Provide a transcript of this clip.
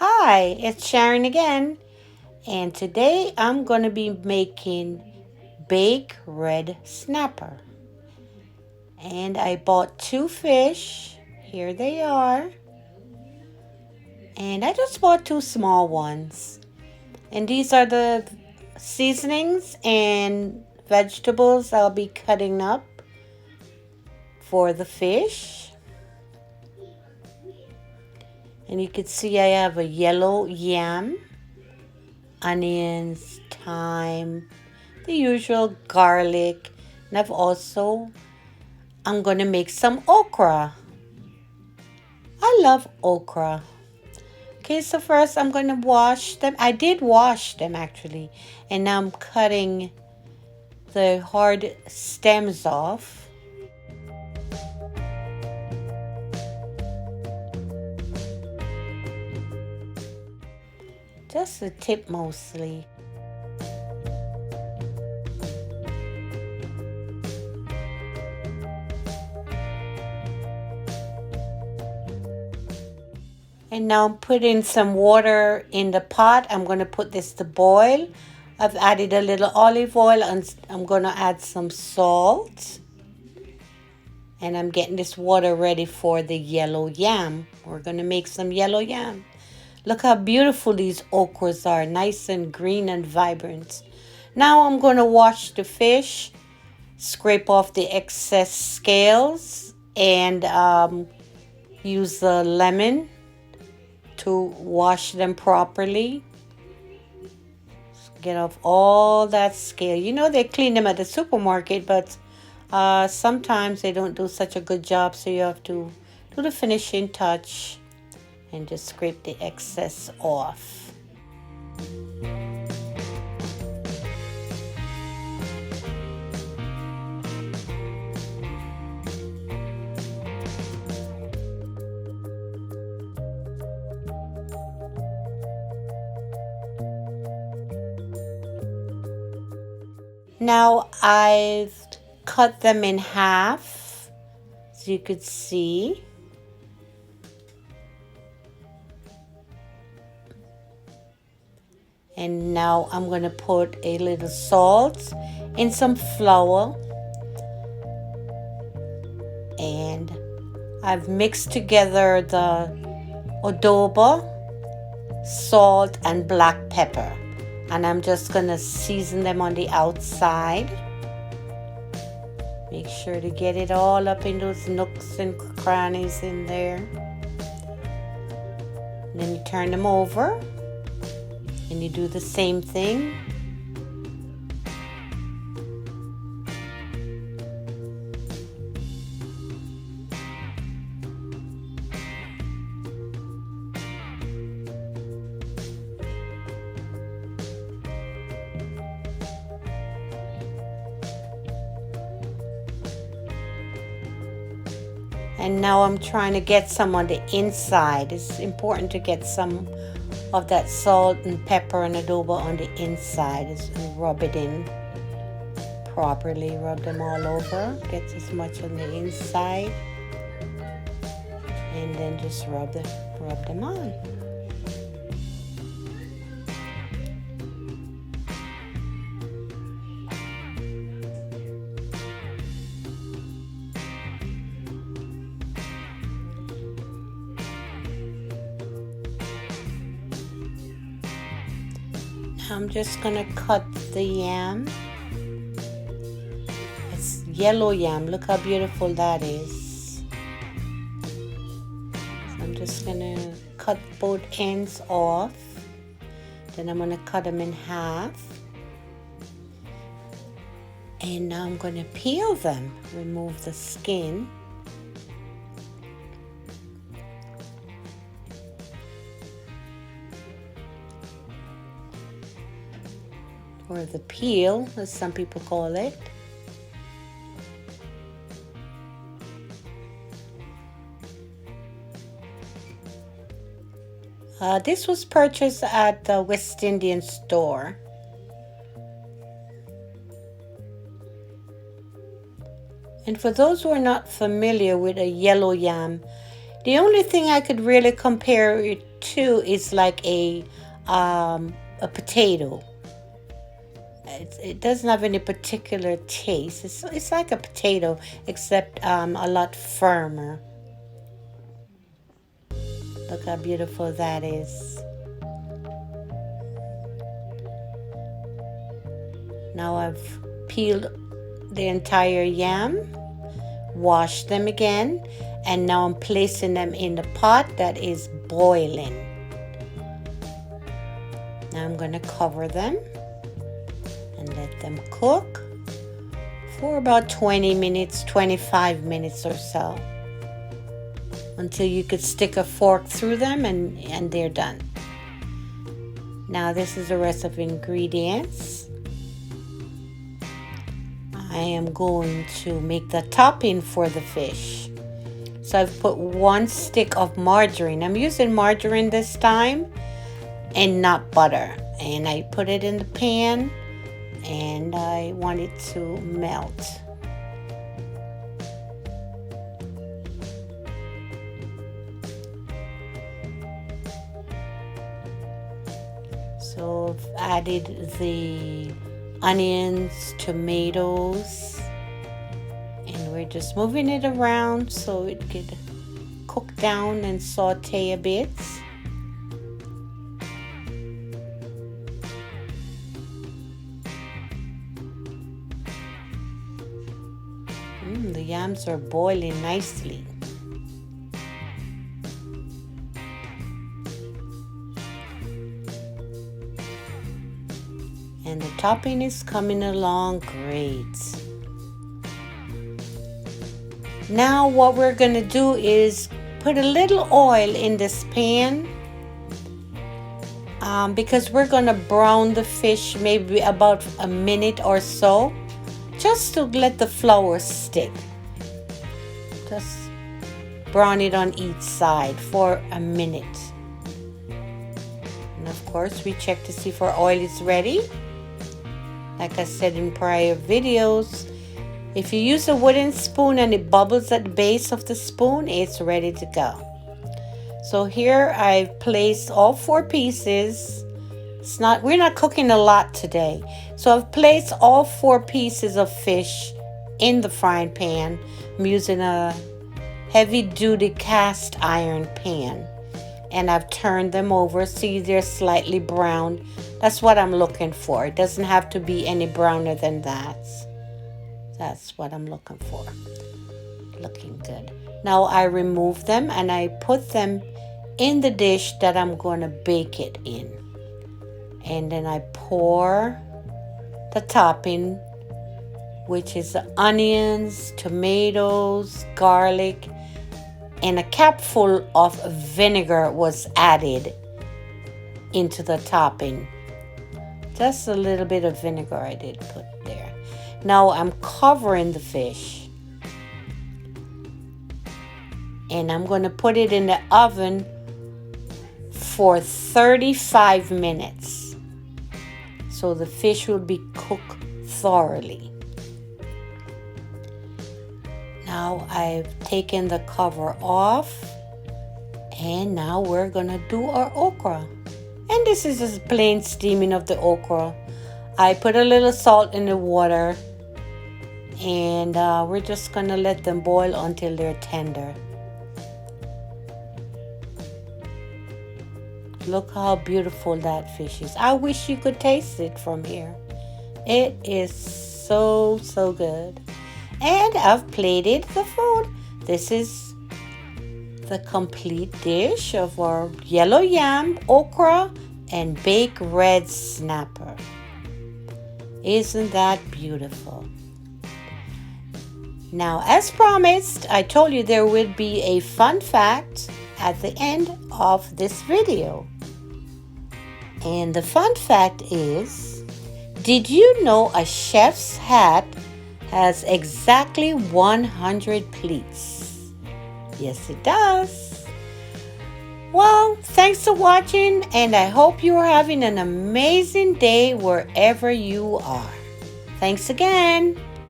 Hi, it's Sharon again, and today I'm going to be making baked red snapper. And I bought two fish. Here they are. And I just bought two small ones. And these are the seasonings and vegetables I'll be cutting up for the fish. And you can see I have a yellow yam, onions, thyme, the usual garlic, and I'm going to make some okra. I love okra. Okay, so first I'm going to wash them. I did wash them actually, and now I'm cutting the hard stems off. Just the tip mostly. And now I'm putting some water in the pot. I'm going to put this to boil. I've added a little olive oil and I'm going to add some salt. And I'm getting this water ready for the yellow yam. We're going to make some yellow yam. Look how beautiful these okras are. Nice and green and vibrant. Now I'm going to wash the fish. Scrape off the excess scales. And use the lemon to wash them properly. Get off all that scale. You know they clean them at the supermarket, but sometimes they don't do such a good job, so you have to do the finishing touch and just scrape the excess off. Now I've cut them in half, as you could see. And now I'm going to put a little salt and some flour. And I've mixed together the adobo, salt, and black pepper. And I'm just going to season them on the outside. Make sure to get it all up in those nooks and crannies in there. And then you turn them over. And you do the same thing. And now I'm trying to get some on the inside. It's important to get some of that salt and pepper and adobo on the inside. And rub it in properly. Rub them all over. Get as much on the inside. And then just rub them on. I'm just gonna cut the yam. It's yellow yam. Look how beautiful that is. So I'm just gonna cut both ends off. Then I'm gonna cut them in half. And now I'm gonna peel them. Remove the skin. Or the peel, as some people call it. This was purchased at the West Indian store. And for those who are not familiar with a yellow yam, The only thing I could really compare it to is like a potato. It doesn't have any particular taste. It's like a potato, except a lot firmer. Look how beautiful that is. Now I've peeled the entire yam, washed them again, and now I'm placing them in the pot that is boiling. Now I'm going to cover them and let them cook for about 20 minutes, 25 minutes or so, until you could stick a fork through them and they're done. Now this is the rest of ingredients. I am going to make the topping for the fish. So I've put 1 stick of margarine. I'm using margarine this time and not butter. And I put it in the pan and I want it to melt. So I've added the onions, tomatoes, and we're just moving it around so it could cook down and saute a bit. The yams are boiling nicely. And the topping is coming along great. Now what we're going to do is put a little oil in this pan because we're going to brown the fish maybe about a minute or so, just to let the flour stick. Just brown it on each side for a minute. And of course we check to see if our oil is ready. Like I said in prior videos, if you use a wooden spoon and it bubbles at the base of the spoon, it's ready to go. So here I've placed all 4 pieces. We're not cooking a lot today. So I've placed all 4 pieces of fish in the frying pan. I'm using a heavy-duty cast iron pan. And I've turned them over. See, they're slightly browned. That's what I'm looking for. It doesn't have to be any browner than that. That's what I'm looking for. Looking good. Now I remove them and I put them in the dish that I'm going to bake it in. And then I pour the topping, which is the onions, tomatoes, garlic, and a capful of vinegar was added into the topping. Just a little bit of vinegar I did put there. Now I'm covering the fish. And I'm going to put it in the oven for 35 minutes. So the fish will be cooked thoroughly. Now I've taken the cover off. And now we're going to do our okra. And this is just plain steaming of the okra. I put a little salt in the water. And we're just going to let them boil until they're tender. Look how beautiful that fish is. I wish you could taste it from here. It is so, so good. And I've plated the food. This is the complete dish of our yellow yam, okra, and baked red snapper. Isn't that beautiful? Now, as promised, I told you there would be a fun fact at the end of this video. And the fun fact is, did you know a chef's hat has exactly 100 pleats? Yes, it does. Well, thanks for watching, and I hope you are having an amazing day wherever you are. Thanks again.